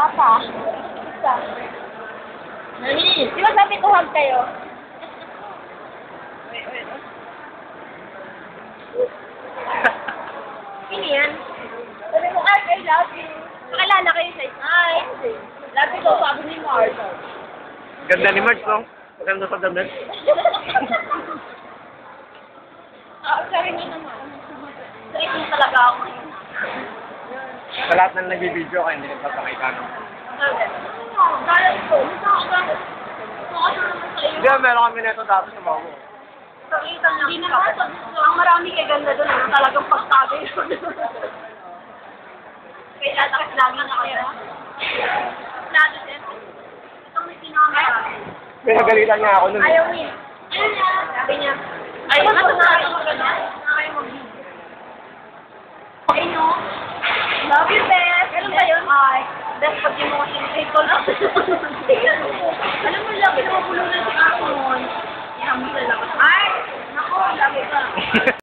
Papa. Isa. Nani? Di ba sabi ko hug kayo? Sino yan? Sabi mo, Art, I love you. Pakilala kayo sa isa. Ay, love you ko, sabi ni Mars. Ganda ni Marge, no? Maganda sa damit. Sorry mo naman. Sorry mo talaga ako. Sa lahat ng nagbibideo ka, hindi nagpapakita, no? Galas ko. Hindi, meron kami nito dati sa mga mo. Hindi naman. Ang marami kay ganda doon. Ano talagang pagtagay doon. Kaya tatakit lagi na kayo. Lado din. Itong may pinaka. May nagalitan nga ako nun. Ayaw niya. Ayaw niya. Sabi niya. Ayaw na ito na kayo mag-ganyan. Ayaw mag-video. Okay, no? Love you, Beth. Ano ba yun? Ay, Beth, pag yung mga sinipito lang. Alam mo lang, pinamabulong na si Amon. Yan, mo sa labas. Ay, naku, sabi ka.